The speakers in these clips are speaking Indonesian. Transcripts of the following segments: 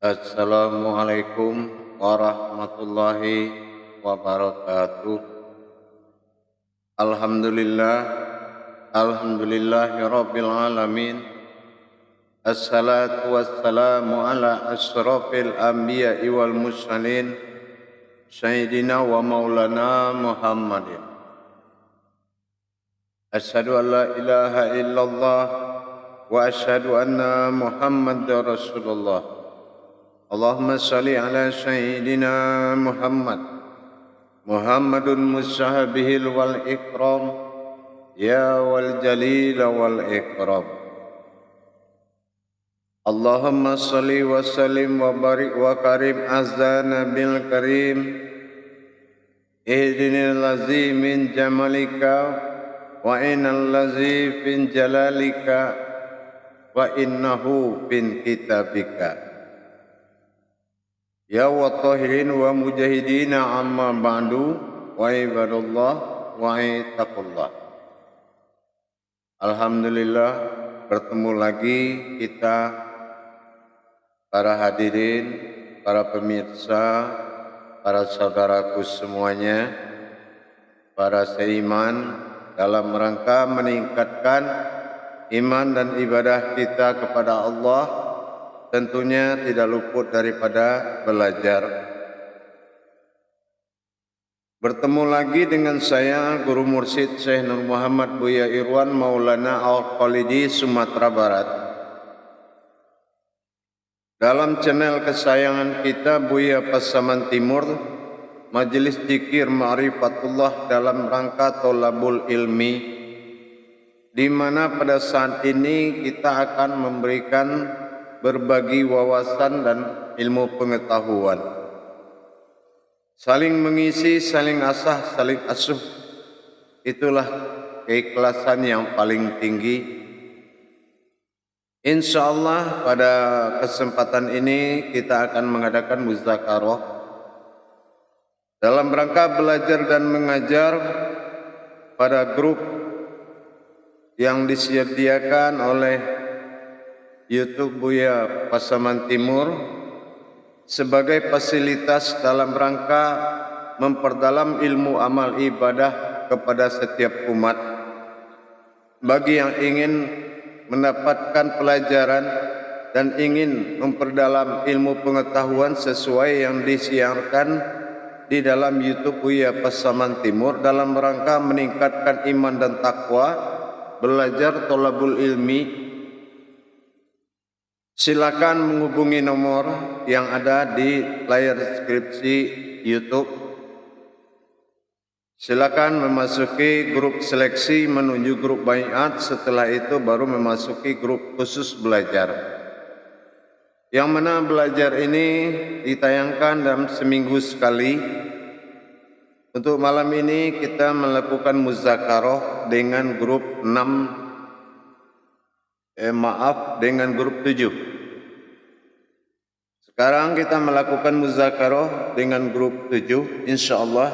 Assalamualaikum warahmatullahi wabarakatuh. Alhamdulillah, alhamdulillahirabbil alamin. Assalatu wassalamu ala asyrafil anbiya'i wal mursalin sayyidina wa maulana Muhammadin. Asyhadu an la ilaha illallah wa asyhadu anna Muhammadar Rasulullah. Allahumma salli ala sayyidina Muhammadun musahabihil wal ikram ya wal jalil wal ikram. Allahumma salli wa sallim wa barik wa karim azana bil karim ihdinil lazi min jamalika wa innal lazi fin jalalika wa innahu bin kitabika. Ya wa tahirin wa mujahidina amma ba'du wa ibadallah wa ittaqullah. Alhamdulillah, bertemu lagi kita para hadirin, para pemirsa, para saudaraku semuanya, para seiman dalam rangka meningkatkan iman dan ibadah kita kepada Allah. Tentunya tidak luput daripada belajar. Bertemu lagi dengan saya, Guru Mursyid Syekh Nur Muhammad Buya Irwan Maulana Al-Khalidi, Sumatera Barat. Dalam channel kesayangan kita Buya Pasaman Timur, Majelis Dzikir Ma'rifatullah dalam rangka Tholabul Ilmi, di mana pada saat ini kita akan memberikan berbagi wawasan dan ilmu pengetahuan. Saling mengisi, saling asah, saling asuh. Itulah keikhlasan yang paling tinggi. Insyaallah pada kesempatan ini kita akan mengadakan muzakarah dalam rangka belajar dan mengajar pada grup yang disediakan oleh YouTube Buya Pasaman Timur sebagai fasilitas dalam rangka memperdalam ilmu amal ibadah kepada setiap umat. Bagi yang ingin mendapatkan pelajaran dan ingin memperdalam ilmu pengetahuan sesuai yang disiarkan di dalam YouTube Buya Pasaman Timur dalam rangka meningkatkan iman dan takwa, belajar tholabul ilmi, silakan menghubungi nomor yang ada di layar deskripsi YouTube. Silakan memasuki grup seleksi menuju grup baiat, setelah itu baru memasuki grup khusus belajar. Yang mana belajar ini ditayangkan dalam seminggu sekali. Untuk malam ini kita melakukan muzakarah dengan grup 6 dengan grup 7. Sekarang kita melakukan muzakarah dengan grup 7, insyaallah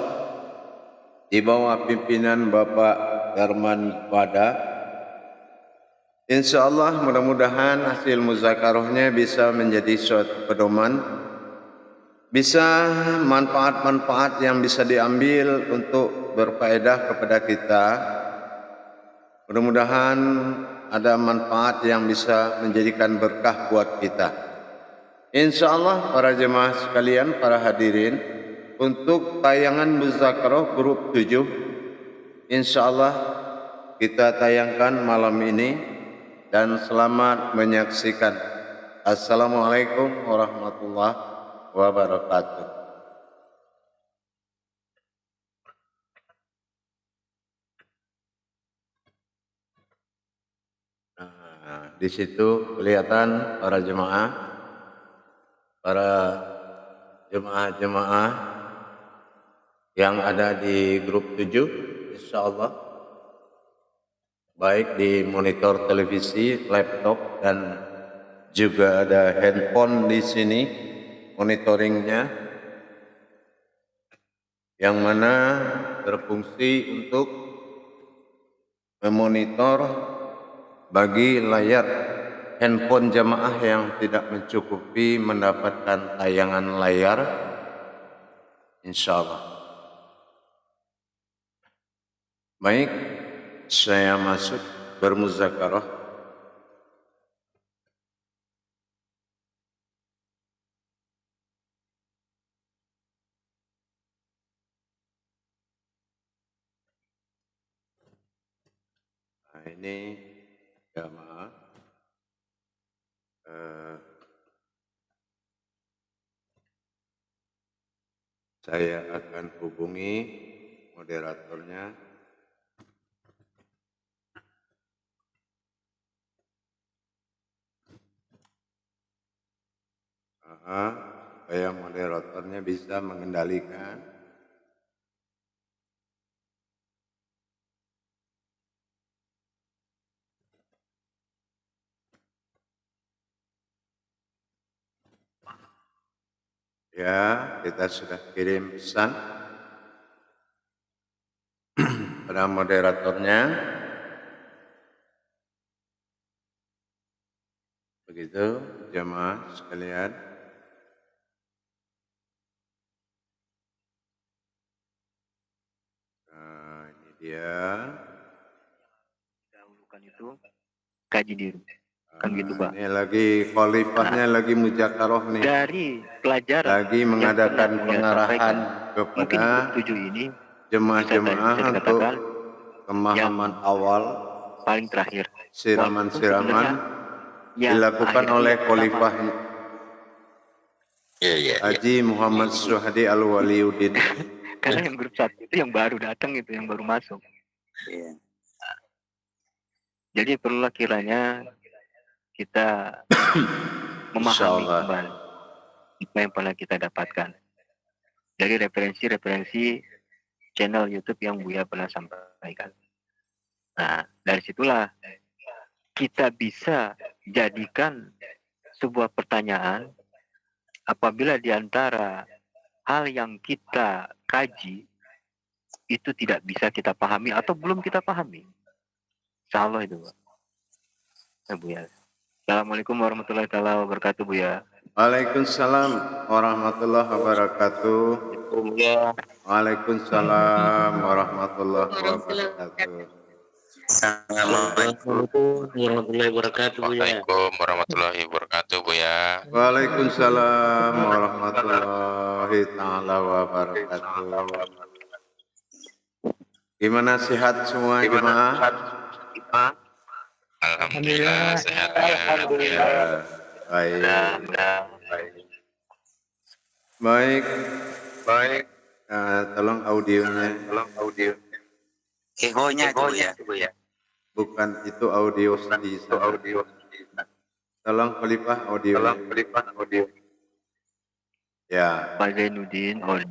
di bawah pimpinan Bapak Darman Bada. Insyaallah mudah-mudahan hasil muzakarahnya bisa menjadi suatu pedoman, bisa manfaat-manfaat yang bisa diambil untuk berfaedah kepada kita. Mudah-mudahan ada manfaat yang bisa menjadikan berkah buat kita. Insyaallah para jemaah sekalian, para hadirin, untuk tayangan muzakarah grup 7 insyaallah kita tayangkan malam ini, dan selamat menyaksikan. Assalamualaikum warahmatullahi wabarakatuh. Di situ kelihatan para jemaah yang ada di grup 7, insyaallah, baik di monitor televisi, laptop, dan juga ada handphone di sini monitoringnya, yang mana berfungsi untuk memonitor bagi layar handphone jamaah yang tidak mencukupi mendapatkan tayangan layar, insya Allah. Baik, saya masuk bermuzakarah. Nah, ini jamaah. Saya akan hubungi moderatornya. Supaya moderatornya bisa mengendalikan. Ya, kita sudah kirim pesan pada moderatornya. Begitu, jemaah sekalian. Nah, ini dia. Dahulukan itu kaji diri. Kan gitu, Pak. Ini lagi khalifahnya lagi muzakarah nih. Dari pelajaran lagi mengadakan pengarahan kepada jemaah-jemaah untuk pemahaman awal paling terakhir. Siraman-siraman dilakukan oleh khalifah Haji Muhammad Suhadi Al-Waliuddin. Karena yang grup 1 itu yang baru datang, itu yang baru masuk. Jadi perlulah kiranya kita memahami kembali apa yang pernah kita dapatkan dari referensi-referensi channel YouTube yang Buya pernah sampaikan. Nah, dari situlah kita bisa jadikan sebuah pertanyaan apabila di antara hal yang kita kaji itu tidak bisa kita pahami atau belum kita pahami. Insya Allah itu, Pak. Ya, Buya. Assalamualaikum warahmatullahi wabarakatuh, Buya. Waalaikumsalam warahmatullahi wabarakatuh. Waalaikumsalam warahmatullahi wabarakatuh. Assalamualaikum warahmatullahi wabarakatuh, Buya. Waalaikumsalam warahmatullahi wabarakatuh, Buya. Waalaikumsalam warahmatullahi taala wabarakatuh. Gimana, sehat semua jemaah? Alhamdulillah sehat ya. Baik. Tolong audionya. Egonya itu ya. Bukan itu audio di sana. Tolong Khalifah audio. Ya. Pak Zainuddin, sudah.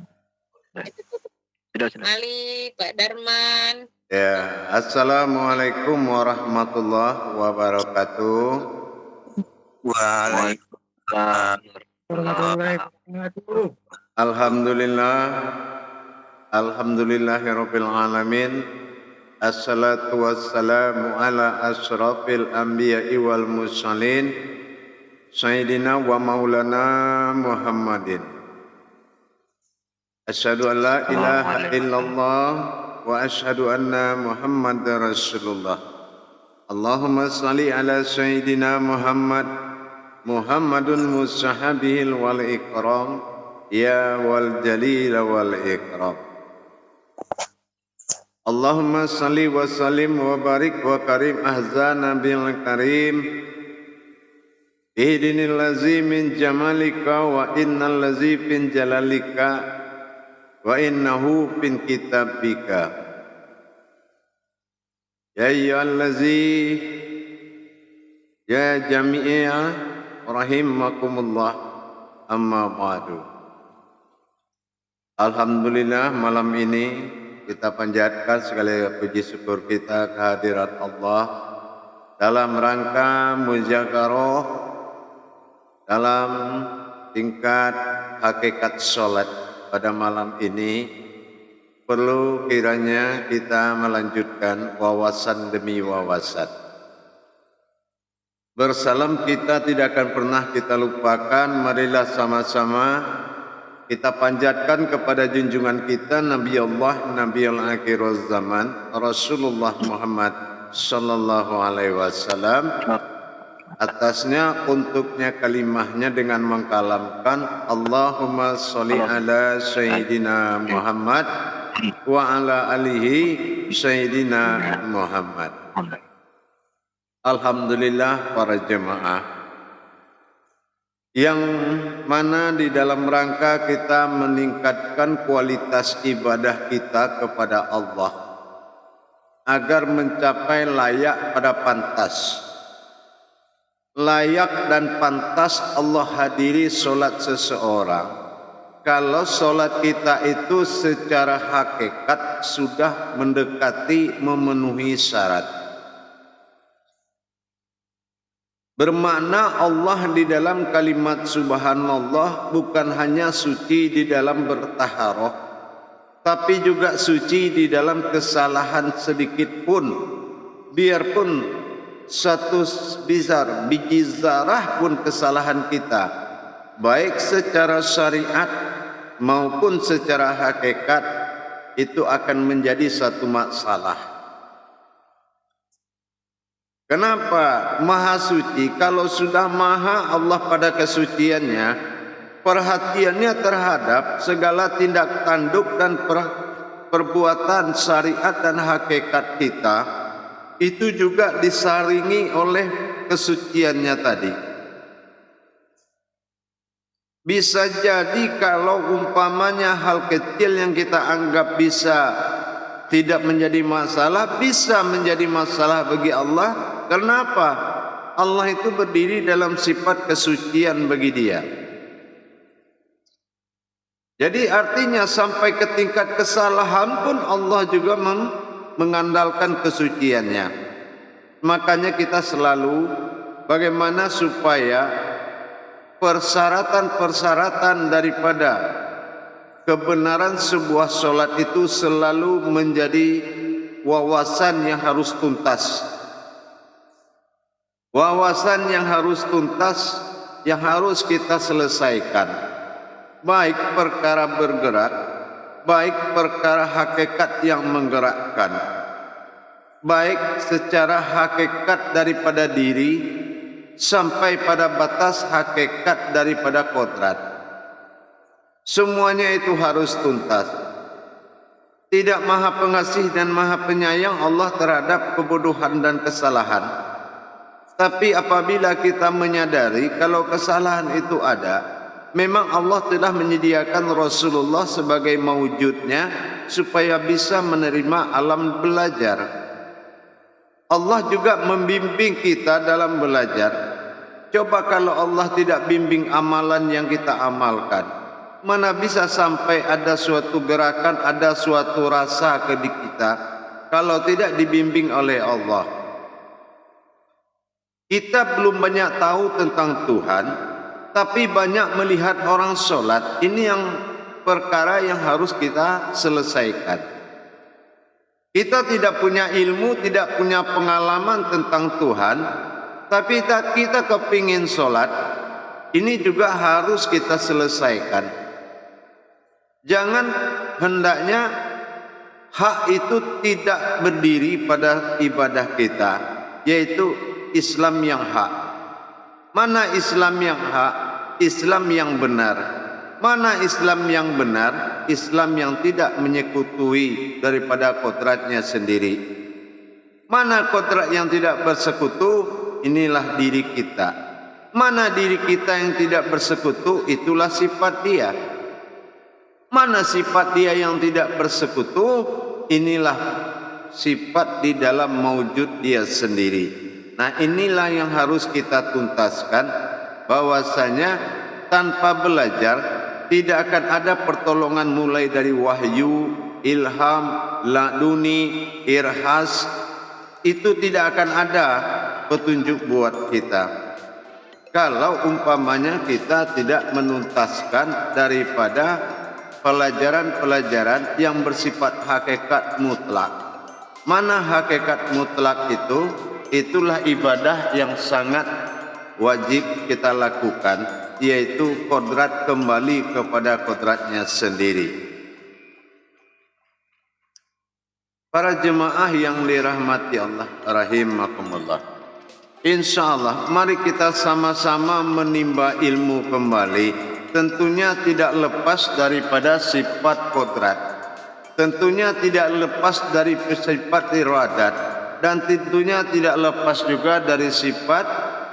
Ali, Pak Darman. Ya, assalamualaikum warahmatullahi wabarakatuh. Waalaikumsalam warahmatullahi wabarakatuh. Alhamdulillahirabbil alamin. Assalatu wassalamu ala asyrafil anbiya'i wal mursalin sayyidina wa maulana Muhammadin. Asyhadu an la ilaha illallah wa asyhadu anna Muhammadar Rasulullah. Allahumma salli ala sayyidina Muhammadun musahabihil wal ikram ya wal jalil wal ikram. Allahumma salli wa sallim wa barik wa karim ahzana bil karim. Ihdinil lazi min jamalika wa innal lazi fin jalalika wa innahu fin kitabika. Ya ayyuhallazi ya jami'a rahimakumullah, amma ba'du. Alhamdulillah, malam ini kita panjatkan segala puji syukur kita kehadirat Allah dalam rangka muzakarah dalam tingkat hakikat sholat pada malam ini. Perlu kiranya kita melanjutkan wawasan demi wawasan. bersalam kita tidak akan pernah kita lupakan. Marilah sama-sama kita panjatkan kepada junjungan kita Nabi Allah, Nabi al-akhir zaman, Rasulullah Muhammad sallallahu alaihi wasallam. Atasnya, untuknya, kalimahnya dengan mengkalamkan Allahumma sholli ala Sayyidina Muhammad wa ala alihi Sayyidina Muhammad. Alhamdulillah para jemaah, yang mana di dalam rangka kita meningkatkan kualitas ibadah kita kepada Allah agar mencapai layak pada pantas. Layak dan pantas Allah hadiri solat seseorang kalau solat kita itu secara hakikat sudah mendekati memenuhi syarat. Bermakna Allah di dalam kalimat subhanallah bukan hanya suci di dalam bertaharah, tapi juga suci di dalam kesalahan sedikit pun, biarpun satu biji zarah pun kesalahan kita, baik secara syariat maupun secara hakikat, itu akan menjadi satu masalah. Kenapa? Maha suci, kalau sudah maha Allah pada kesuciannya, perhatiannya terhadap segala tindak tanduk dan perbuatan syariat dan hakikat kita itu juga disaringi oleh kesuciannya tadi. Bisa jadi kalau umpamanya hal kecil yang kita anggap bisa tidak menjadi masalah, bisa menjadi masalah bagi Allah. Kenapa? Allah itu berdiri dalam sifat kesucian bagi dia. Jadi artinya sampai ke tingkat kesalahan pun Allah juga mengandalkan kesuciannya. Makanya kita selalu bagaimana supaya persyaratan-persyaratan daripada kebenaran sebuah solat itu selalu menjadi wawasan yang harus tuntas. Wawasan yang harus tuntas, yang harus kita selesaikan. Baik perkara bergerak, baik perkara hakikat yang menggerakkan, baik secara hakikat daripada diri sampai pada batas hakikat daripada kodrat. Semuanya itu harus tuntas. Tidak maha pengasih dan maha penyayang Allah terhadap kebodohan dan kesalahan. Tapi apabila kita menyadari kalau kesalahan itu ada, memang Allah telah menyediakan Rasulullah sebagai mawujudnya supaya bisa menerima alam belajar. Allah juga membimbing kita dalam belajar. Coba kalau Allah tidak bimbing amalan yang kita amalkan, mana bisa sampai ada suatu gerakan, ada suatu rasa ke diri kita kalau tidak dibimbing oleh Allah. Kita belum banyak tahu tentang Tuhan, tapi banyak melihat orang sholat. Ini yang perkara yang harus kita selesaikan. Kita tidak punya ilmu, tidak punya pengalaman tentang Tuhan, tapi kita kepingin sholat. Ini juga harus kita selesaikan. Jangan hendaknya hak itu tidak berdiri pada ibadah kita, yaitu Islam yang hak. Mana Islam yang hak? Islam yang benar. Mana Islam yang benar? Islam yang tidak menyekutui daripada kodratnya sendiri. Mana kodrat yang tidak bersekutu? Inilah diri kita. Mana diri kita yang tidak bersekutu? Itulah sifat dia. Mana sifat dia yang tidak bersekutu? Inilah sifat di dalam maujud dia sendiri. Nah, inilah yang harus kita tuntaskan, bahwasanya tanpa belajar tidak akan ada pertolongan mulai dari wahyu, ilham, laduni, irhas. Itu tidak akan ada petunjuk buat kita kalau umpamanya kita tidak menuntaskan daripada pelajaran-pelajaran yang bersifat hakikat mutlak. Mana hakikat mutlak itu? Itulah ibadah yang sangat wajib kita lakukan, yaitu kodrat kembali kepada kodratnya sendiri. Para jemaah yang dirahmati Allah rahimakumullah, insyaallah mari kita sama-sama menimba ilmu kembali. Tentunya tidak lepas daripada sifat kodrat, tentunya tidak lepas dari sifat iradat, dan tentunya tidak lepas juga dari sifat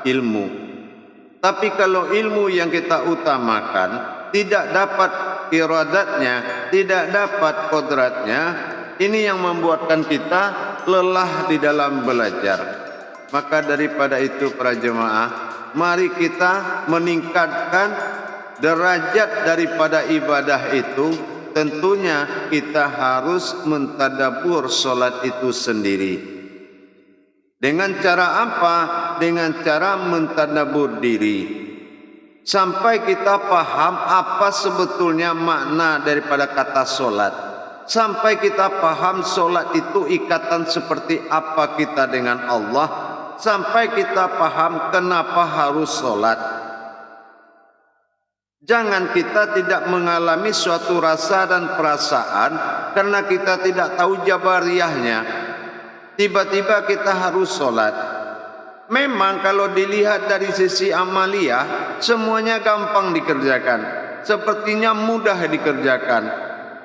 ilmu. Tapi kalau ilmu yang kita utamakan tidak dapat iradatnya, tidak dapat kodratnya, ini yang membuatkan kita lelah di dalam belajar. Maka daripada itu para jemaah, mari kita meningkatkan derajat daripada ibadah itu. Tentunya kita harus mentadabbur solat itu sendiri. Dengan cara apa? Dengan cara mentadabbur diri. Sampai kita paham apa sebetulnya makna daripada kata solat. Sampai kita paham solat itu ikatan seperti apa kita dengan Allah. Sampai kita paham kenapa harus solat. Jangan kita tidak mengalami suatu rasa dan perasaan karena kita tidak tahu jabariyahnya. Tiba-tiba kita harus solat. Memang kalau dilihat dari sisi amaliyah, semuanya gampang dikerjakan. Sepertinya mudah dikerjakan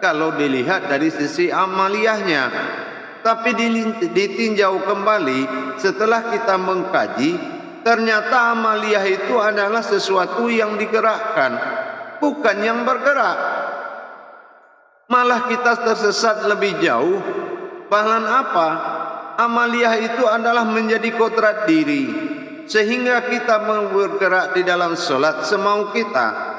kalau dilihat dari sisi amaliyahnya. Tapi ditinjau kembali setelah kita mengkaji, ternyata amaliyah itu adalah sesuatu yang digerakkan, bukan yang bergerak. Malah kita tersesat lebih jauh. Bahkan apa? Amaliyah itu adalah menjadi kodrat diri, sehingga kita bergerak di dalam solat semau kita.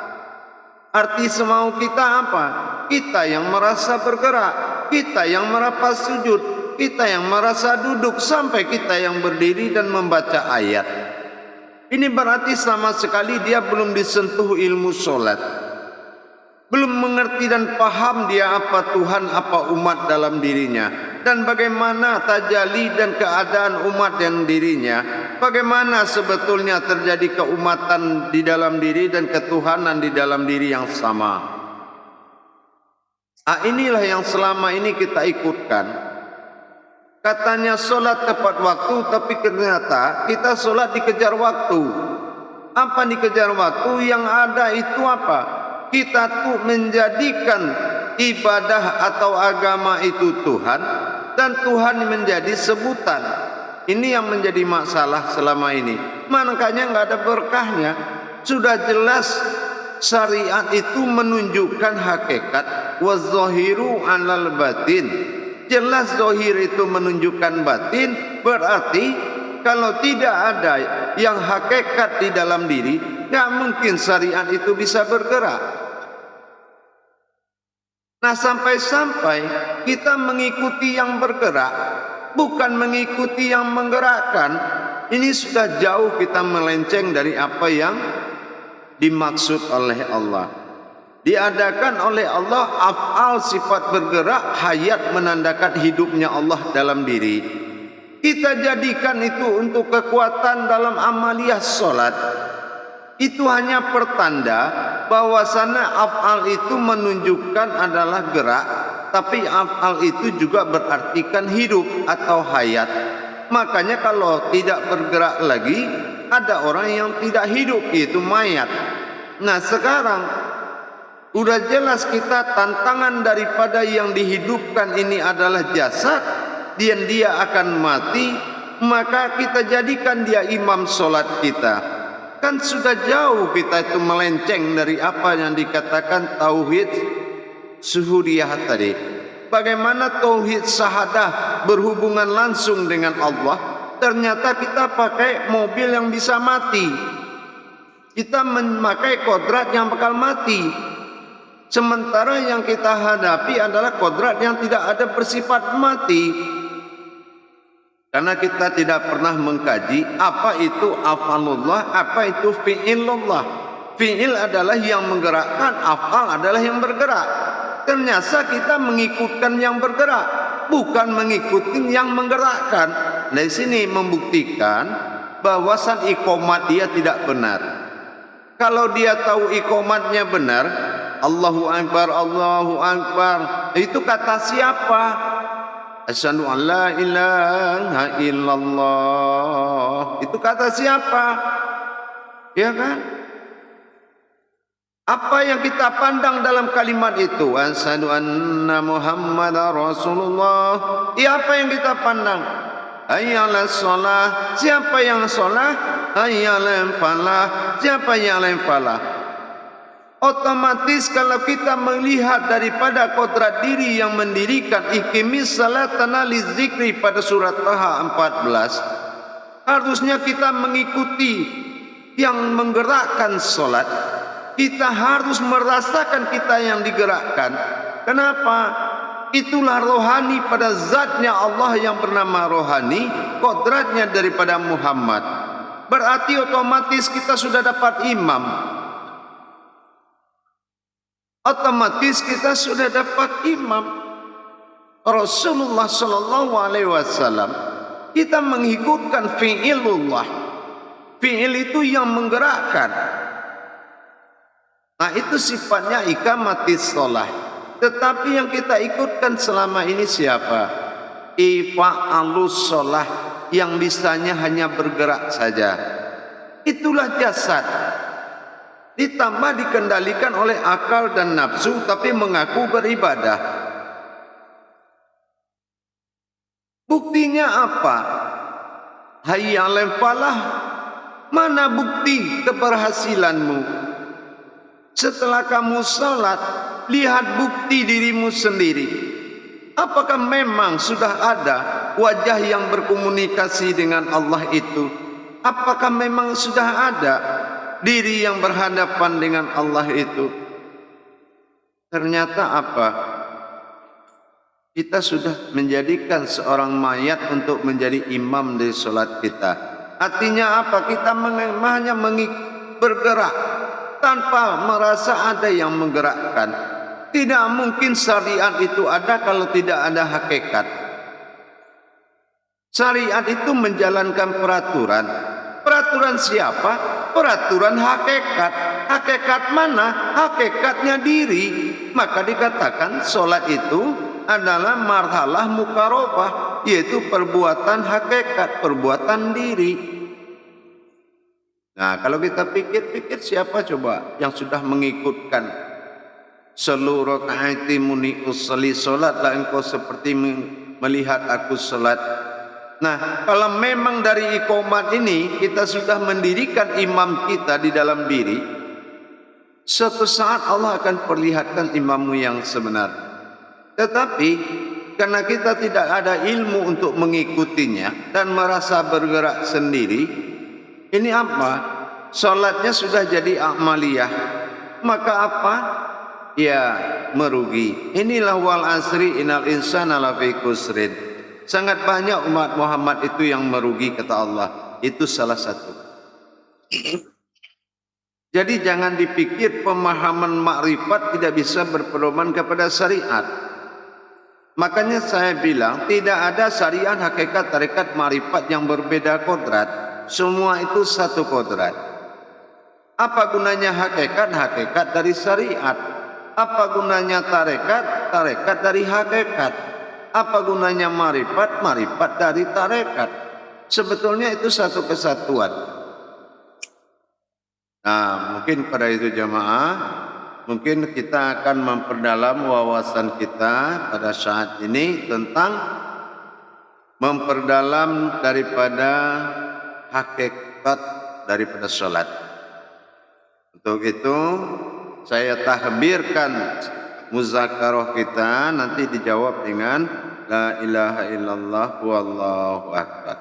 Arti semau kita apa? Kita yang merasa bergerak, kita yang merapat sujud, kita yang merasa duduk, sampai kita yang berdiri dan membaca ayat. Ini berarti sama sekali dia belum disentuh ilmu solat, belum mengerti dan paham dia apa Tuhan, apa umat dalam dirinya, dan bagaimana tajalli dan keadaan umat dan dirinya, bagaimana sebetulnya terjadi keumatan di dalam diri dan ketuhanan di dalam diri yang sama. Inilah yang selama ini kita ikutkan. Katanya solat tepat waktu, tapi ternyata kita solat dikejar waktu. Apa dikejar waktu? Yang ada itu apa? Kita tuh menjadikan ibadah atau agama itu Tuhan, dan Tuhan menjadi sebutan. Ini yang menjadi masalah selama ini. Makanya nggak ada berkahnya. Sudah jelas syariat itu menunjukkan hakikat, wazahiru 'alal batin. Jelas zahir itu menunjukkan batin, berarti kalau tidak ada yang hakikat di dalam diri, tidak mungkin syariat itu bisa bergerak. Nah, sampai-sampai kita mengikuti yang bergerak, bukan mengikuti yang menggerakkan. Ini sudah jauh kita melenceng dari apa yang dimaksud oleh Allah. Diadakan oleh Allah af'al sifat bergerak, hayat menandakan hidupnya Allah dalam diri. Kita jadikan itu untuk kekuatan dalam amaliyah solat. Itu hanya pertanda bahwasanya af'al itu menunjukkan adalah gerak, tapi af'al itu juga berartikan hidup atau hayat. Makanya kalau tidak bergerak lagi, ada orang yang tidak hidup, yaitu mayat. Nah, sekarang udah jelas kita tantangan daripada yang dihidupkan ini adalah jasad, dan dia akan mati, maka kita jadikan dia imam solat kita. Kan sudah jauh kita itu melenceng dari apa yang dikatakan tauhid suhudiyah tadi. Bagaimana tauhid syahadah berhubungan langsung dengan Allah, ternyata kita pakai mobil yang bisa mati. Kita memakai kodrat yang bakal mati. Sementara yang kita hadapi adalah kodrat yang tidak ada bersifat mati. Karena kita tidak pernah mengkaji apa itu af'alullah, apa itu fi'ilullah. Fi'il adalah yang menggerakkan, af'al adalah yang bergerak. Ternyata kita mengikutkan yang bergerak, bukan mengikuti yang menggerakkan. Dari sini membuktikan bahwasan iqomat dia tidak benar. Kalau dia tahu iqomatnya benar, Allahu Akbar, itu kata siapa? Asyhadu an la ilaha illallah. Itu kata siapa? Ya kan? Apa yang kita pandang dalam kalimat itu? Asyhadu anna Muhammadar Rasulullah. Ya, apa yang kita pandang? Hayya 'alas shalah. Siapa yang salah? Hayya 'alal falah. Siapa yang 'alal falah? Otomatis kalau kita melihat daripada kodrat diri yang mendirikan iqimis salatana lizikri pada surat Taha 14, harusnya kita mengikuti yang menggerakkan solat. Kita harus merasakan kita yang digerakkan. Kenapa? Itulah rohani pada zatnya Allah yang bernama rohani, kodratnya daripada Muhammad. Berarti otomatis kita sudah dapat imam. Otomatis kita sudah dapat imam. Rasulullah sallallahu alaihi wasallam, kita mengikutkan fi'ilullah. Fi'il itu yang menggerakkan. Nah, itu sifatnya iqamatis shalah. Tetapi yang kita ikutkan selama ini siapa? Ifa'alus shalah, yang bisanya hanya bergerak saja. Itulah jasad. Ditambah dikendalikan oleh akal dan nafsu, tapi mengaku beribadah. Buktinya apa? Hayya 'alal falah. Mana bukti keberhasilanmu? Setelah kamu salat, lihat bukti dirimu sendiri. Apakah memang sudah ada wajah yang berkomunikasi dengan Allah itu? Apakah memang sudah ada diri yang berhadapan dengan Allah itu? Ternyata apa? Kita sudah menjadikan seorang mayat untuk menjadi imam dari solat kita. Artinya apa? Kita hanya bergerak tanpa merasa ada yang menggerakkan. Tidak mungkin syariat itu ada kalau tidak ada hakikat. Syariat itu menjalankan peraturan. Peraturan siapa? Peraturan hakikat. Hakikat mana? Hakikatnya diri. Maka dikatakan solat itu adalah marhalah mukarobah, yaitu perbuatan hakikat, perbuatan diri. Nah, kalau kita pikir-pikir, siapa coba yang sudah mengikutkan seluruh rakaat muni usolli solatlah engkau seperti melihat aku solat. Nah, kalau memang dari iqomat ini kita sudah mendirikan imam kita di dalam diri, suatu saat Allah akan perlihatkan imammu yang sebenar. Tetapi karena kita tidak ada ilmu untuk mengikutinya dan merasa bergerak sendiri, ini apa? Salatnya sudah jadi amaliyah. Maka apa? Ya, merugi. Inilah wal asri innal insana lafi khusrin. Sangat banyak umat Muhammad itu yang merugi, kata Allah. Itu salah satu. Jadi jangan dipikir pemahaman makrifat tidak bisa berpedoman kepada syariat. Makanya saya bilang tidak ada syariat, hakikat, tarekat, makrifat yang berbeda kodrat. Semua itu satu kodrat. Apa gunanya hakikat? Hakikat dari syariat. Apa gunanya tarekat? Tarekat dari hakikat. Apa gunanya marifat? Marifat dari tarekat. Sebetulnya itu satu kesatuan. Nah, mungkin pada itu jamaah, mungkin kita akan memperdalam wawasan kita pada saat ini tentang memperdalam daripada hakikat daripada sholat. Untuk itu saya tahbirkan muzakarah kita nanti dijawab dengan la ilaha illallah wallahu akbar.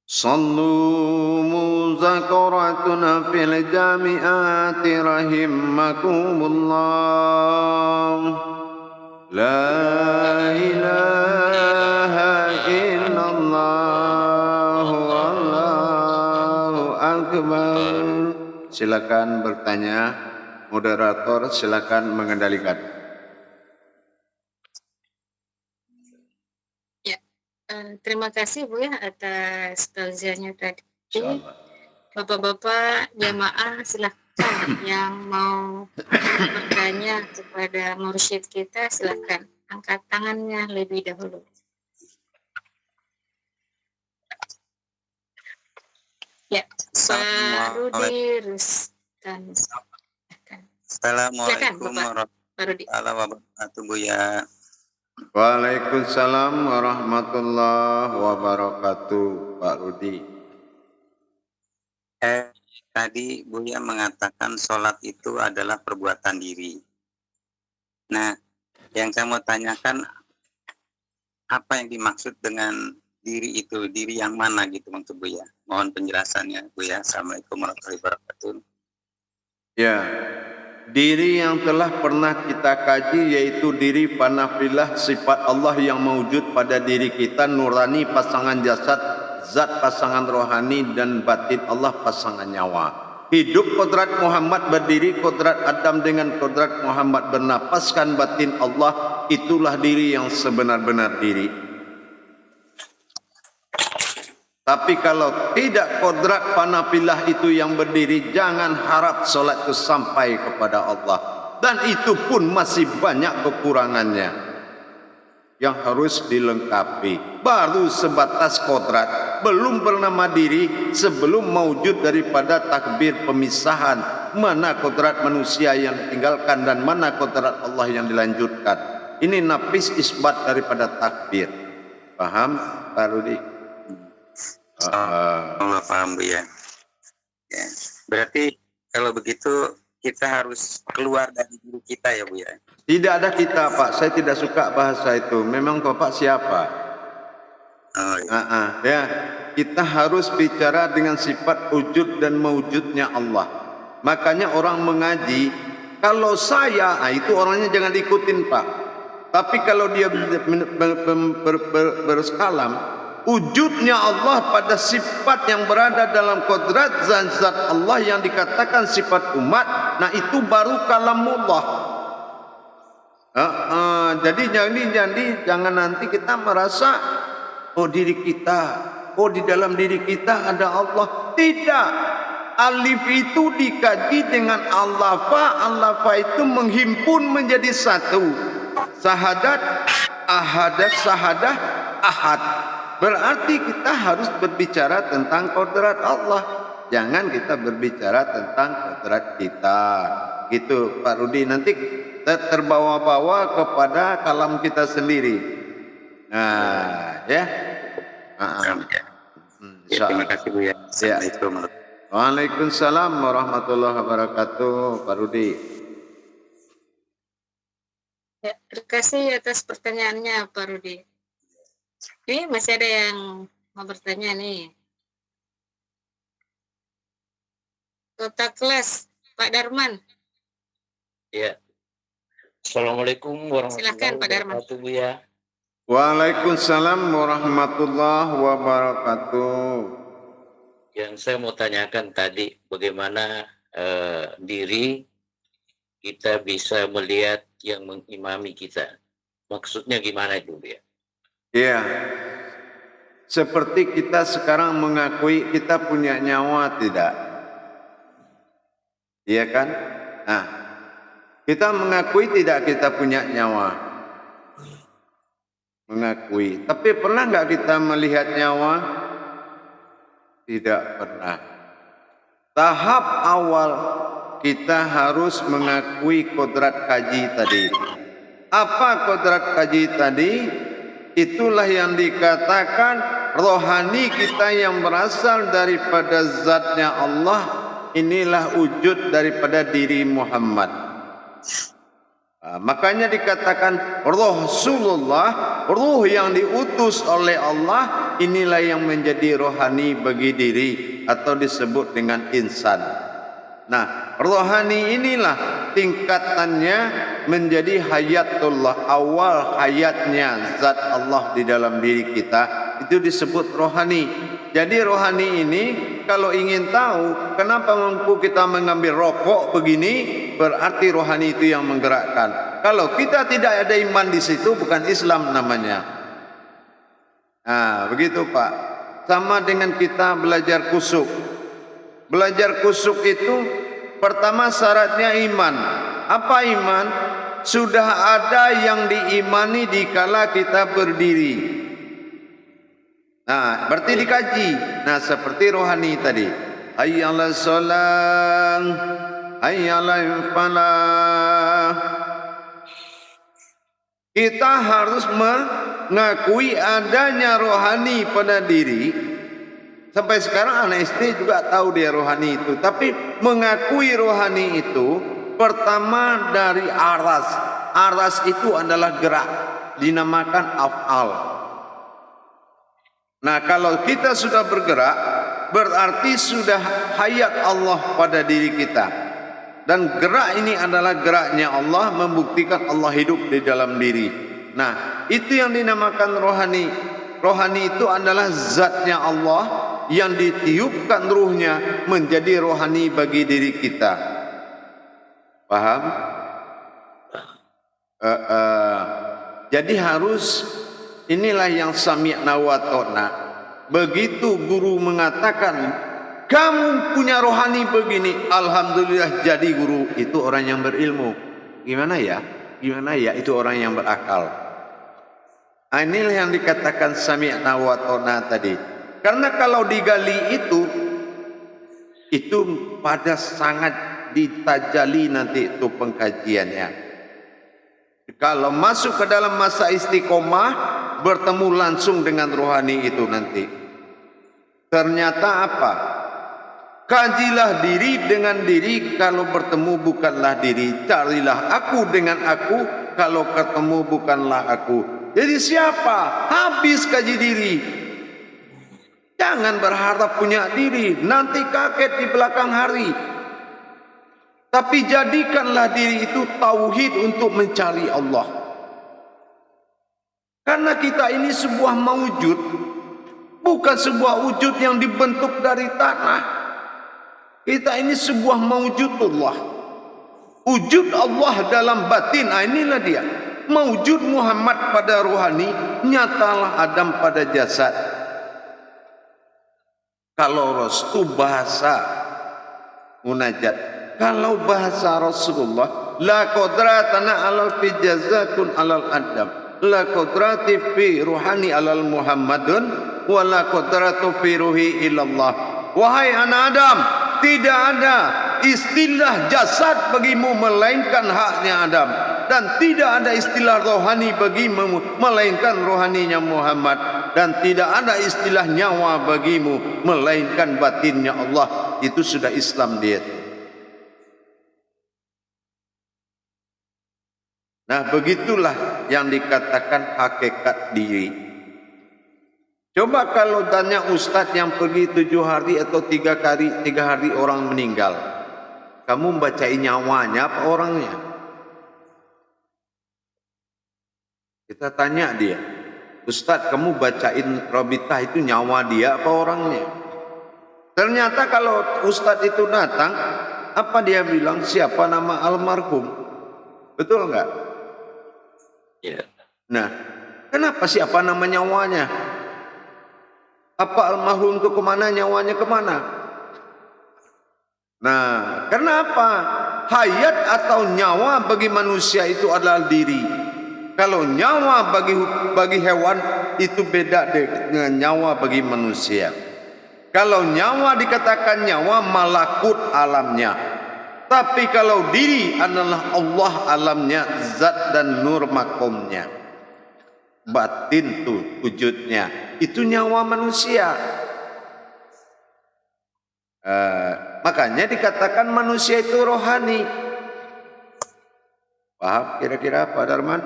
Sallu muzakaratuna fil jami'ati rahimakumullah. La ilaha illallah wallahu akbar. Silakan bertanya, moderator silakan mengendalikan. Ya, terima kasih Bu ya atas tausiahnya tadi. Insyaallah. Bapak-bapak jamaah silahkan yang mau bertanya kepada mursyid kita silahkan angkat tangannya lebih dahulu. Ya, Pak Rudi Rustan. Assalamualaikum Bapak. Pak Rudi. warahmatullahi wabarakatuh Buya. Waalaikumsalam warahmatullahi wabarakatuh, Pak Rudi. Tadi Buya mengatakan sholat itu adalah perbuatan diri. Nah, yang saya mau tanyakan, apa yang dimaksud dengan diri itu? Diri yang mana gitu maksud Buya? Mohon penjelasannya Buya. Assalamualaikum warahmatullahi wabarakatuh. Ya, diri yang telah pernah kita kaji yaitu diri panafilah sifat Allah yang mewujud pada diri kita, nurani pasangan jasad, zat pasangan rohani, dan batin Allah pasangan nyawa. Hidup kodrat Muhammad berdiri, kodrat Adam dengan kodrat Muhammad bernapaskan batin Allah, itulah diri yang sebenar-benar diri. Tapi kalau tidak kodrat panafilah itu yang berdiri, jangan harap solat itu sampai kepada Allah. Dan itu pun masih banyak kekurangannya yang harus dilengkapi. Baru sebatas kodrat, belum bernama diri, sebelum mewujud daripada takbir pemisahan. Mana kodrat manusia yang ditinggalkan dan mana kodrat Allah yang dilanjutkan. Ini napis isbat daripada takbir. Paham Pak Rudi? Allah paham Bu ya. Ya. Berarti kalau begitu kita harus keluar dari diri kita ya Bu ya. Tidak ada kita Pak, saya tidak suka bahasa itu. Memang Bapak siapa? Oh, ya. Ya, kita harus bicara dengan sifat wujud dan mewujudnya Allah. Makanya orang mengaji, kalau saya, itu orangnya jangan diikutin Pak. Tapi kalau dia berskalam, wujudnya Allah pada sifat yang berada dalam kodrat zat Allah yang dikatakan sifat umat, nah itu baru kalamullah. Jadi jangan nanti kita merasa oh diri kita, oh di dalam diri kita ada Allah. Tidak. Alif itu dikaji dengan allafa, allafa itu menghimpun menjadi satu. Sahadat, ahadat, sahadah, ahad. Berarti kita harus berbicara tentang kodrat Allah. Jangan kita berbicara tentang kodrat kita. Gitu Pak Rudi. Nanti terbawa-bawa kepada kalam kita sendiri. Nah, ya. Terima kasih Bu ya. Assalamualaikum. Waalaikumsalam warahmatullahi wabarakatuh, Pak Rudi. Ya, terima kasih atas pertanyaannya Pak Rudi. Ini masih ada yang mau bertanya nih. Kota kelas Pak Darman. Ya. Assalamualaikum Silakan, Pak Darman. wabarakatuh Bu ya. Waalaikumsalam warahmatullahi wabarakatuh. Yang saya mau tanyakan tadi, bagaimana diri kita bisa melihat yang mengimami kita. Maksudnya gimana itu Bu ya? Ya, seperti kita sekarang mengakui kita punya nyawa tidak? Iya kan? Nah, kita mengakui tidak kita punya nyawa? Mengakui. Tapi pernah nggak kita melihat nyawa? Tidak pernah. Tahap awal kita harus mengakui kodrat kaji tadi. Apa kodrat kaji tadi? Itulah yang dikatakan rohani kita yang berasal daripada zatnya Allah. Inilah wujud daripada diri Muhammad. Makanya dikatakan Rasulullah, ruh yang diutus oleh Allah, inilah yang menjadi rohani bagi diri atau disebut dengan insan. Nah, rohani inilah tingkatannya menjadi hayatullah, awal hayatnya zat Allah di dalam diri kita, itu disebut rohani. Jadi rohani ini kalau ingin tahu kenapa mampu kita mengambil rokok begini, berarti rohani itu yang menggerakkan. Kalau kita tidak ada iman di situ, bukan Islam namanya. Nah, begitu Pak. Sama dengan kita belajar kusuk. Belajar kusuk itu pertama syaratnya iman. Apa iman? Sudah ada yang diimani dikala kita berdiri. Nah, berarti dikaji. Nah, seperti rohani tadi. Hayya 'alas shalah, hayya 'alal falah. Kita harus mengakui adanya rohani pada diri. Sampai sekarang anak SD juga tahu dia rohani itu. Tapi mengakui rohani itu pertama dari aras. Aras itu adalah gerak. Dinamakan af'al. Nah, kalau kita sudah bergerak, berarti sudah hayat Allah pada diri kita. Dan gerak ini adalah geraknya Allah, membuktikan Allah hidup di dalam diri. Nah, itu yang dinamakan rohani. Rohani itu adalah zatnya Allah yang ditiupkan ruhnya menjadi rohani bagi diri kita. Paham? Jadi harus, inilah yang sami'na wa ta'na. Begitu guru mengatakan kamu punya rohani begini, alhamdulillah jadi guru. Itu orang yang berilmu. Gimana ya? Gimana ya? Itu orang yang berakal. Nah, inilah yang dikatakan sami'na wa ta'na tadi. Karena kalau digali itu pada sangat ditajali nanti itu pengkajiannya. Kalau masuk ke dalam masa istiqomah, bertemu langsung dengan rohani itu nanti. Ternyata apa? Kajilah diri dengan diri, kalau bertemu bukanlah diri. Carilah aku dengan aku, kalau ketemu bukanlah aku. Jadi siapa? Habis kaji diri. Jangan berharap punya diri, nanti kaget di belakang hari. Tapi jadikanlah diri itu tauhid untuk mencari Allah. Karena kita ini sebuah maujud, bukan sebuah wujud yang dibentuk dari tanah. Kita ini sebuah maujudullah. Wujud Allah dalam batin, inilah dia. Maujud Muhammad pada rohani, nyatalah Adam pada jasad. Kalau restu bahasa munajat, kalau bahasa Rasulullah, la qadratana alal fi jazakun alal adam, la qadrati fi ruhani alal Muhammadun, wa la qadratu fi ruhi ilallah. Wahai anak Adam, tidak ada istilah jasad bagimu melainkan haknya Adam, dan tidak ada istilah rohani bagimu melainkan rohaninya Muhammad, dan tidak ada istilah nyawa bagimu melainkan batinnya Allah. Itu sudah Islam dia. Nah, begitulah yang dikatakan hakikat diri. Coba kalau tanya ustadz yang pergi 7 hari atau 3 hari orang meninggal, kamu bacain nyawanya apa orangnya? Kita tanya dia, ustadz kamu bacain Robitah itu nyawa dia apa orangnya? Ternyata kalau ustadz itu datang, apa dia bilang? Siapa nama almarhum? Betul enggak? Ya. Nah, kenapa siapa nama nyawanya? Apa almarhum itu kemana, nyawanya kemana? Nah, kenapa? Hayat atau nyawa bagi manusia itu adalah diri. Kalau nyawa bagi hewan itu beda dengan nyawa bagi manusia. Kalau nyawa dikatakan nyawa, malakut alamnya. Tapi kalau diri adalah Allah alamnya, zat dan nur makomnya. Batin tuh wujudnya, itu nyawa manusia. Makanya dikatakan manusia itu rohani. Paham kira-kira Pak Darman?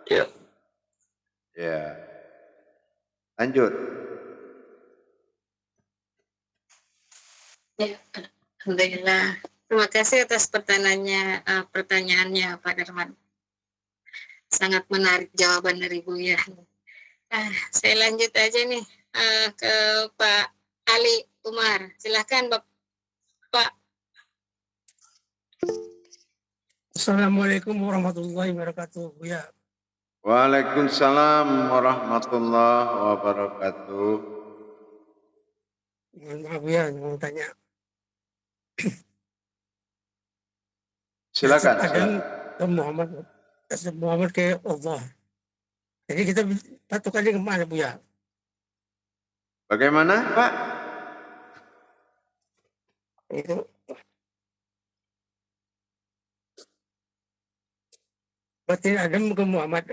Ya. Ya. Lanjut. Ya, alhamdulillah. Terima kasih atas pertanyaannya Pak Darman. Sangat menarik jawaban dari Buya. Saya lanjut aja nih ke Pak Ali Umar. Silakan Bapak. Assalamualaikum warahmatullahi wabarakatuh, Buya. Waalaikumsalam warahmatullahi wabarakatuh. Maaf ya, mau tanya. Silakan. Adam ke Muhammad, Muhammad ke Allah. Jadi kita patokannya kemana Buya? Bagaimana, Pak? Itu batin Adam ke Muhammad,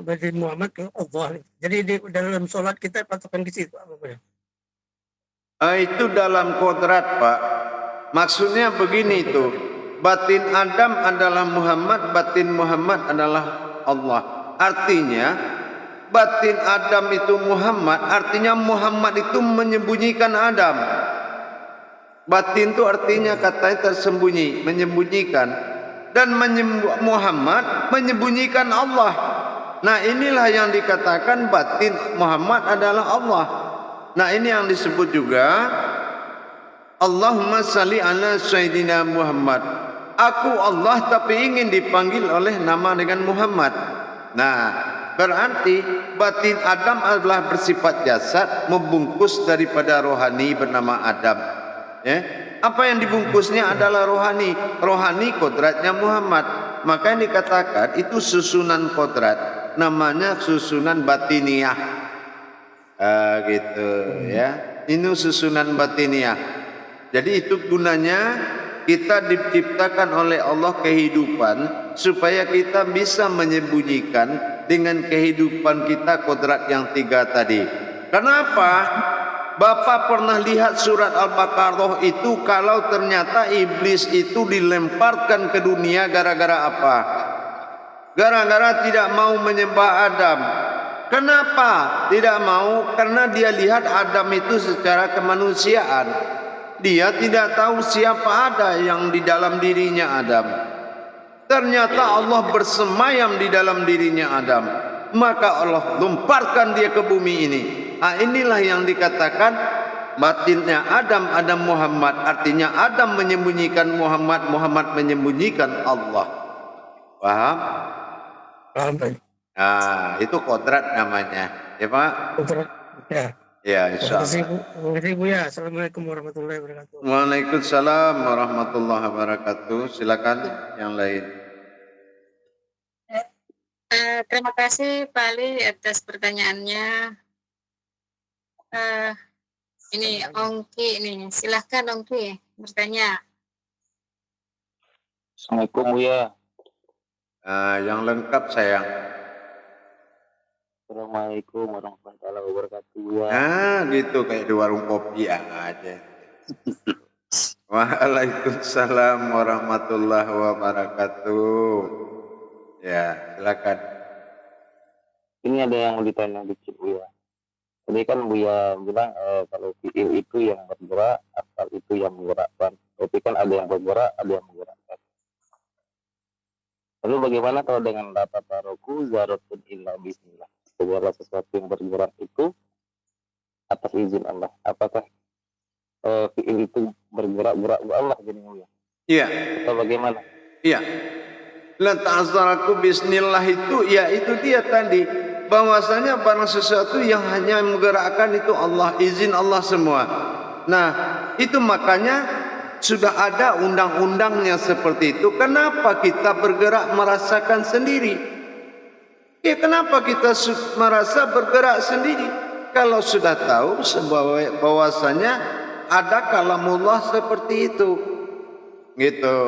batin Muhammad ke Allah. Jadi di dalam sholat kita patokan ke situ apa Buya? Itu dalam kodrat, Pak. Maksudnya begini itu. Batin Adam adalah Muhammad, batin Muhammad adalah Allah. Artinya, batin Adam itu Muhammad, artinya Muhammad itu menyembunyikan Adam. Batin itu artinya katanya tersembunyi, menyembunyikan. Dan Muhammad menyembunyikan Allah. Nah, inilah yang dikatakan batin Muhammad adalah Allah. Nah, ini yang disebut juga Allahumma salli ala Sayyidina Muhammad. Aku Allah tapi ingin dipanggil oleh nama dengan Muhammad. Nah, berarti batin Adam adalah bersifat jasad, membungkus daripada rohani bernama Adam. Ya, apa yang dibungkusnya adalah rohani. Rohani kodratnya Muhammad. Maka yang dikatakan itu susunan kodrat. Namanya susunan batiniah. Gitu ya. Ini susunan batiniah. Jadi itu gunanya kita diciptakan oleh Allah kehidupan supaya kita bisa menyembunyikan dengan kehidupan kita kodrat yang tiga tadi. Kenapa? Bapak pernah lihat surat Al-Baqarah itu kalau ternyata iblis itu dilemparkan ke dunia gara-gara apa? Gara-gara tidak mau menyembah Adam. Kenapa tidak mau? Karena dia lihat Adam itu secara kemanusiaan. Dia tidak tahu siapa ada yang di dalam dirinya Adam. Ternyata Allah bersemayam di dalam dirinya Adam. Maka Allah lemparkan dia ke bumi ini. Nah, inilah yang dikatakan batinnya Adam, Adam Muhammad. Artinya Adam menyembunyikan Muhammad, Muhammad menyembunyikan Allah. Paham? Paham Pak. Nah, itu kodrat namanya. Ya Pak? Ya. Ya, insya Allah. Terima kasih Buya. Assalamualaikum warahmatullahi wabarakatuh. Waalaikumsalam warahmatullahi wabarakatuh. Silakan yang lain. Terima kasih Pak Ali atas pertanyaannya. Ini Ongki nih, silahkan Ongki bertanya. Assalamualaikum Buya. Yang lengkap sayang. Assalamualaikum warahmatullahi wabarakatuh Buya. Gitu kayak di warung kopi aja. Waalaikumsalam warahmatullahi wabarakatuh. Ya, silakan. Ini ada yang mau ditanya dikit Buya. Tadi kan Buya bilang kalau fiil itu yang bergerak, asal itu yang menggerakkan. Tapi kan ada yang bergerak, ada yang menggerakkan. Lalu bagaimana kalau dengan lafaz taroku zaratun illa bismillah? Segala sesuatu yang bergerak itu atas izin Allah. Apakah fiil itu bergerak Allah jadi Buya? Iya. Atau bagaimana? Iya. La ta'azzaraku bismillah itu ya itu dia tadi bahwasanya barang sesuatu yang hanya menggerakkan itu Allah, izin Allah semua. Nah, itu makanya sudah ada undang-undangnya seperti itu. Kenapa kita bergerak merasakan sendiri? Ya kenapa kita merasa bergerak sendiri? Kalau sudah tahu bahwasanya ada kalamullah seperti itu. Gitu.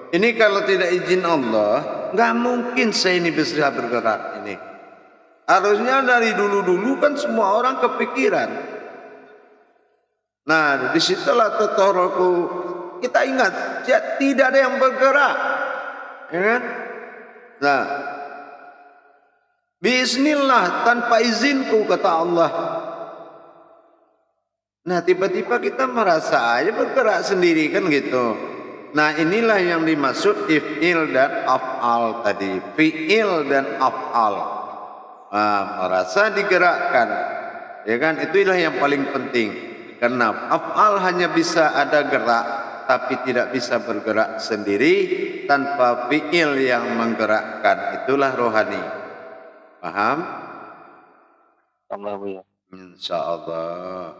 Ini kalau tidak izin Allah, nggak mungkin saya ini bisa bergerak ini. Harusnya dari dulu-dulu kan semua orang kepikiran. Nah, disitulah tatoroku. Kita ingat, ya, tidak ada yang bergerak. Ya kan? Nah, bismillah tanpa izinku kata Allah. Nah, tiba-tiba kita merasa aja bergerak sendiri kan gitu. Nah, inilah yang dimaksud if'il dan af'al tadi. Fi'il dan af'al. Nah, merasa digerakkan. Ya kan? Itulah yang paling penting. Karena af'al hanya bisa ada gerak, tapi tidak bisa bergerak sendiri tanpa fi'il yang menggerakkan. Itulah rohani. Paham? tambah Buya. Insya Allah.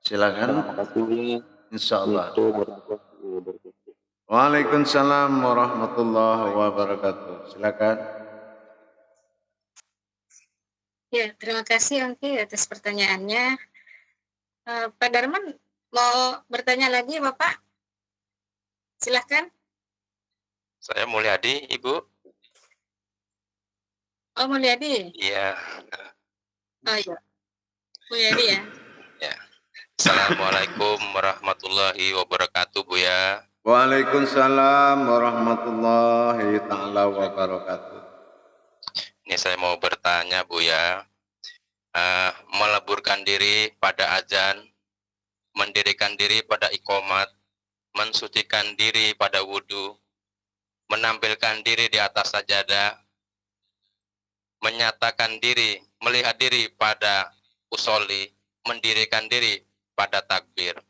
Silakan. Terima kasih Buya. Insya Allah. Itu warahmatullahi wabarakatuh. Waalaikumsalam warahmatullahi wabarakatuh. Silakan. Ya, terima kasih Ongki atas pertanyaannya. Pak Darman mau bertanya lagi Bapak? Silahkan. Saya Mulyadi, Ibu. Oh, Mulyadi. Iya. Oh iya. Mulyadi ya. Assalamualaikum warahmatullahi wabarakatuh, Buya. Waalaikumsalam warahmatullahi taala wabarakatuh. Ini saya mau bertanya, Buya. Meleburkan diri pada azan, mendirikan diri pada iqomat, mensucikan diri pada wudhu, menampilkan diri di atas sajadah, menyatakan diri, melihat diri pada usolli, mendirikan diri pada takbir.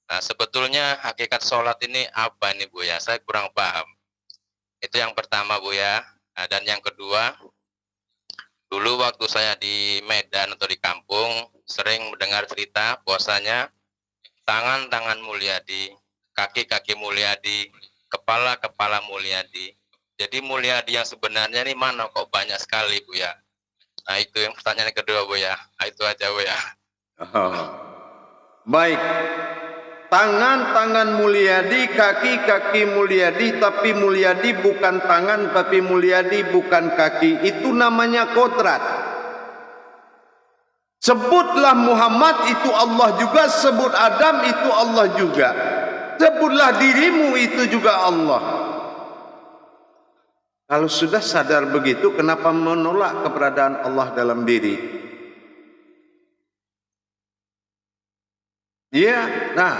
Nah, sebetulnya hakikat sholat ini apa ini, Bu ya? Saya kurang paham. Itu yang pertama, Bu ya. Nah, dan yang kedua, dulu waktu saya di Medan atau di kampung, sering mendengar cerita bahwasanya tangan-tangan Mulyadi, kaki-kaki Mulyadi, kepala-kepala Mulyadi. Jadi Mulyadi yang sebenarnya ini mana kok banyak sekali, Bu ya? Nah, itu yang pertanyaan kedua, Bu ya. Nah, itu aja, Bu ya. Oh. Baik. Tangan-tangan Mulyadi, kaki-kaki Mulyadi, tapi Mulyadi bukan tangan, tapi Mulyadi bukan kaki. Itu namanya kodrat. Sebutlah Muhammad, itu Allah juga. Sebut Adam, itu Allah juga. Sebutlah dirimu, itu juga Allah. Kalau sudah sadar begitu, kenapa menolak keberadaan Allah dalam diri? Ya, nah,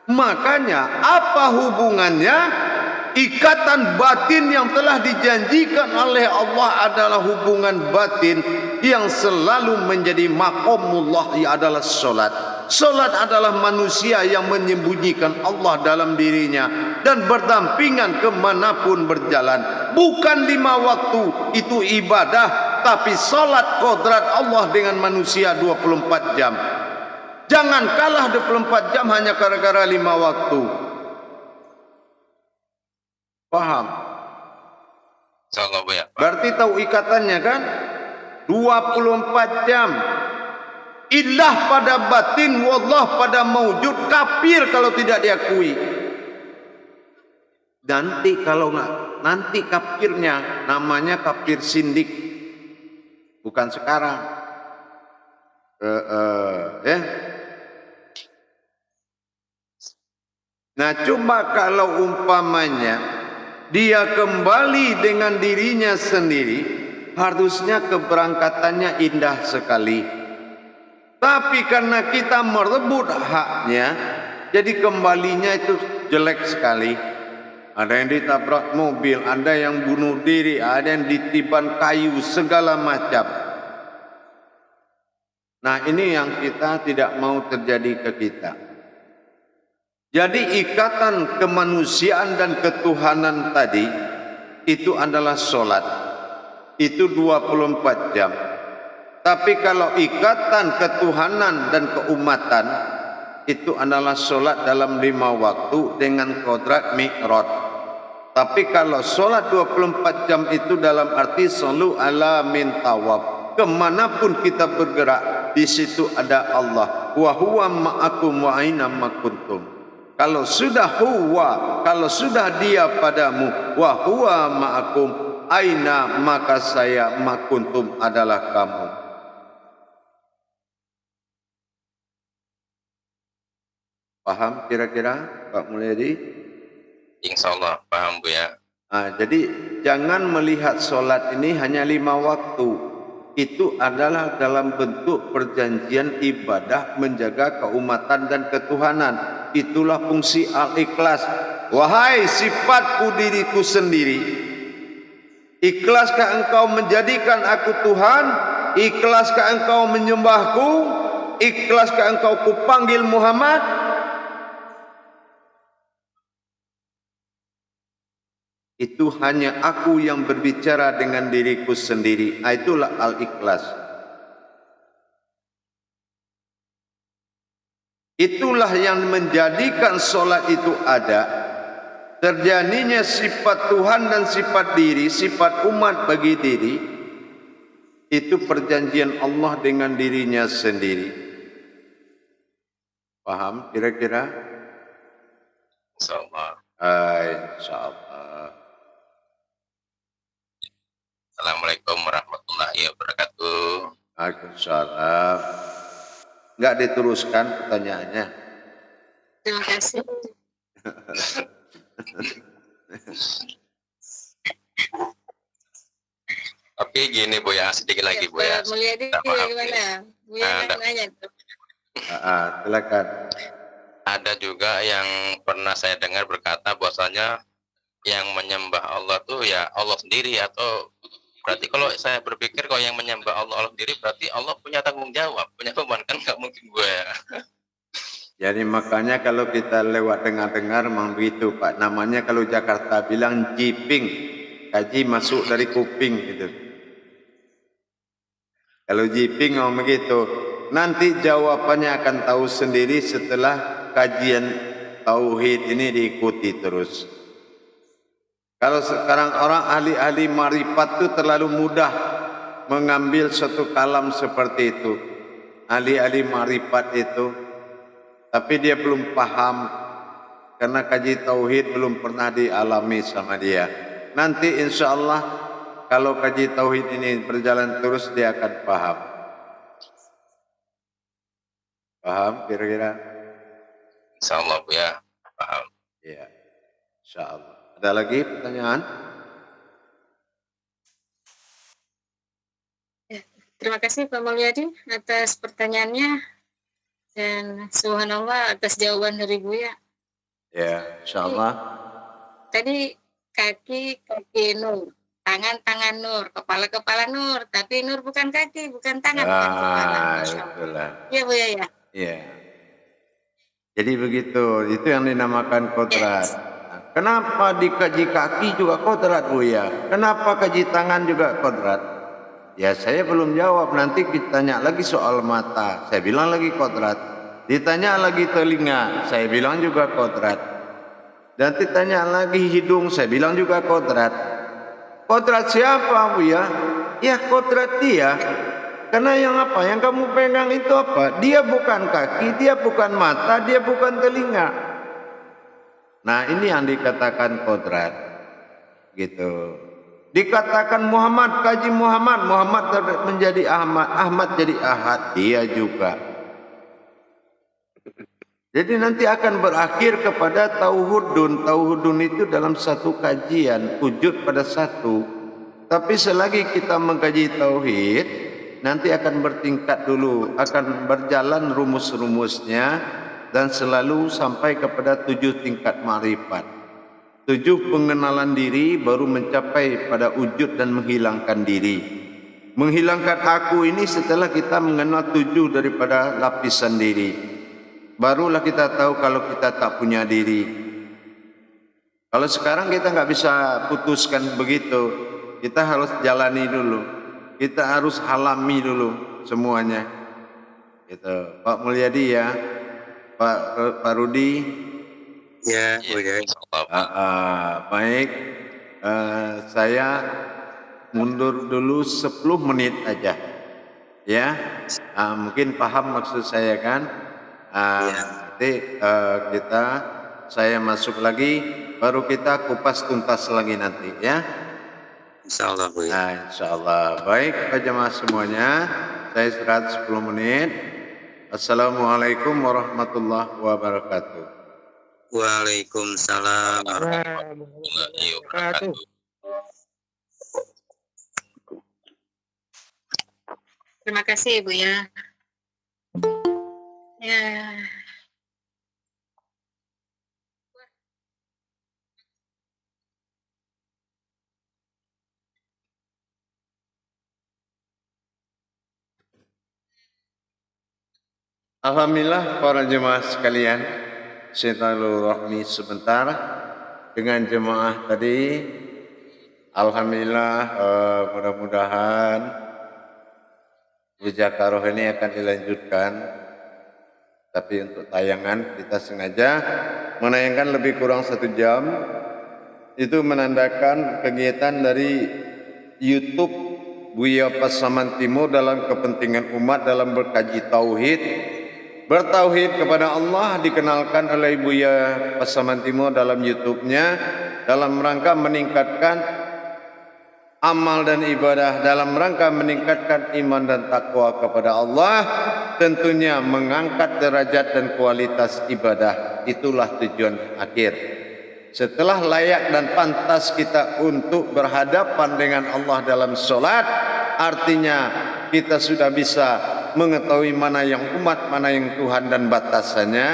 makanya apa hubungannya ikatan batin yang telah dijanjikan oleh Allah adalah hubungan batin yang selalu menjadi maqamullah, adalah solat. Solat adalah manusia yang menyembunyikan Allah dalam dirinya dan berdampingan kemanapun berjalan. Bukan 5 waktu itu ibadah, tapi solat kodrat Allah dengan manusia 24 jam. Jangan kalah 24 jam hanya gara-gara 5 waktu. Paham? Insyaallah, Bu ya. Berarti tahu ikatannya kan? 24 jam. Ilah pada batin, wallah pada maujud, kafir kalau tidak diakui. Nanti kalau nggak, nanti kafirnya namanya kafir sindik. Bukan sekarang. Ya. Nah, cuma kalau umpamanya dia kembali dengan dirinya sendiri, harusnya keberangkatannya indah sekali. Tapi karena kita merebut haknya, jadi kembalinya itu jelek sekali. Ada yang ditabrak mobil, ada yang bunuh diri, ada yang ditiban kayu, segala macam. Nah, ini yang kita tidak mau terjadi ke kita. Jadi ikatan kemanusiaan dan ketuhanan tadi itu adalah solat. Itu 24 jam. Tapi kalau ikatan ketuhanan dan keumatan itu adalah solat dalam 5 waktu dengan kodrat mi'raj. Tapi kalau solat 24 jam itu dalam arti solu ala min tawab. Kemanapun kita bergerak, di situ ada Allah. Wa huwa ma'akum wa aina ma kuntum. Kalau sudah huwa, kalau sudah dia padamu, wa huwa ma'akum, aina maka saya ma kuntum adalah kamu. Paham kira-kira Pak Mulyadi? Insyaallah paham, Bu ya. Nah, jadi jangan melihat solat ini hanya 5 waktu. Itu adalah dalam bentuk perjanjian ibadah menjaga keumatan dan ketuhanan. Itulah fungsi al-ikhlas. Wahai sifatku diriku sendiri, ikhlaskah engkau menjadikan aku Tuhan? Ikhlaskah engkau menyembahku? Ikhlaskah engkau kupanggil Muhammad? Itu hanya aku yang berbicara dengan diriku sendiri. Itulah al-ikhlas. Itulah yang menjadikan solat itu ada. Terjadinya sifat Tuhan dan sifat diri, sifat umat bagi diri. Itu perjanjian Allah dengan dirinya sendiri. Paham kira-kira? Insyaallah. Insyaallah. Assalamualaikum warahmatullahi wabarakatuh. Waalaikumsalam. Enggak diteruskan pertanyaannya. Terima kasih. Oke, gini Buya, sedikit lagi Buya. Pak Mulyadi Minta maaf, gimana? Buya kan enggak. nanya tuh. Silakan. Ada juga yang pernah saya dengar berkata bahwasanya yang menyembah Allah tuh ya Allah sendiri, atau berarti kalau saya berpikir kalau yang menyembah Allah sendiri berarti Allah punya tanggung jawab, punya beban, kan nggak mungkin gue. Jadi makanya kalau kita lewat dengar-dengar memang begitu Pak. Namanya kalau Jakarta bilang jiping, kaji masuk dari kuping gitu. Kalau jiping memang begitu. Nanti jawabannya akan tahu sendiri setelah kajian tauhid ini diikuti terus. Kalau sekarang orang ahli-ahli marifat itu terlalu mudah mengambil satu kalam seperti itu. Ahli-ahli marifat itu. Tapi dia belum paham. Karena kaji tauhid belum pernah dialami sama dia. Nanti insya Allah kalau kaji tauhid ini berjalan terus dia akan paham. Paham kira-kira? Insyaallah Buya, paham. Ya, insya Allah. Ada lagi pertanyaan? Terima kasih Pak Mulyadi atas pertanyaannya dan subhanallah atas jawaban dari Buya. Ya, insya Allah. Tadi kaki nur, tangan nur, kepala nur, tapi nur bukan kaki, bukan tangan, bukan kepala. Masya Allah. Itulah. Ya Buya ya. Iya. Jadi begitu, itu yang dinamakan kodrat. Kenapa dikaji kaki juga kodrat Buya? Kenapa kaji tangan juga kodrat? Ya saya belum jawab, nanti kita tanya lagi soal mata, saya bilang lagi kodrat. Ditanya lagi telinga, saya bilang juga kodrat. Dan ditanya lagi hidung, saya bilang juga kodrat. Kodrat siapa Buya? Ya kodrat dia. Karena yang apa? Yang kamu pegang itu apa? Dia bukan kaki, dia bukan mata, dia bukan telinga. Nah ini yang dikatakan kodrat. Gitu. Dikatakan Muhammad, kaji Muhammad, Muhammad menjadi Ahmad, Ahmad jadi Ahad, dia juga. Jadi nanti akan berakhir kepada tauhudun. Tauhudun itu dalam satu kajian, wujud pada satu. Tapi selagi kita mengkaji tauhid, nanti akan bertingkat dulu, akan berjalan rumus-rumusnya dan selalu sampai kepada 7 tingkat ma'rifat. 7 pengenalan diri baru mencapai pada wujud dan menghilangkan diri. Menghilangkan aku ini setelah kita mengenal 7 daripada lapisan diri. Barulah kita tahu kalau kita tak punya diri. Kalau sekarang kita nggak bisa putuskan begitu. Kita harus jalani dulu. Kita harus alami dulu semuanya. Gitu. Pak Mulyadi ya, Pak Rudi. Ya, Iya, Buya. insyaallah. Baik, saya mundur dulu 10 menit aja. Ya, mungkin paham maksud saya kan? Nanti saya masuk lagi, baru kita kupas tuntas lagi nanti ya. Insyaallah Buya. Nah, insyaallah. Baik, Pak jemaah semuanya, saya istirahat 10 menit. Assalamualaikum warahmatullahi wabarakatuh. Waalaikumsalam. Warahmatullahi wabarakatuh. Terima kasih Buya. Ya. Alhamdulillah para jemaah sekalian, saya lalu rohmi sebentar dengan jemaah tadi Alhamdulillah, mudah-mudahan Muzakaroh ini akan dilanjutkan. Tapi untuk tayangan kita sengaja menayangkan lebih kurang 1 jam. Itu menandakan kegiatan dari YouTube Buya Pasaman Timur dalam kepentingan umat dalam berkaji tauhid. Bertauhid kepada Allah dikenalkan oleh Buya Pasaman Timur dalam YouTube-nya dalam rangka meningkatkan amal dan ibadah, dalam rangka meningkatkan iman dan takwa kepada Allah, tentunya mengangkat derajat dan kualitas ibadah. Itulah tujuan akhir. Setelah layak dan pantas kita untuk berhadapan dengan Allah dalam solat, artinya kita sudah bisa mengetahui mana yang umat, mana yang Tuhan dan batasannya.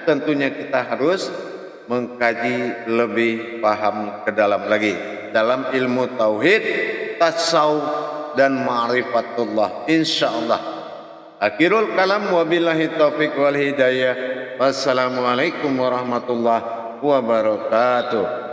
Tentunya kita harus mengkaji lebih paham ke dalam lagi dalam ilmu tauhid, tasawuf dan ma'rifatullah, insyaallah. Akhirul kalam, wabillahi taufiq wal hidayah. Wassalamualaikum warahmatullahi wabarakatuh.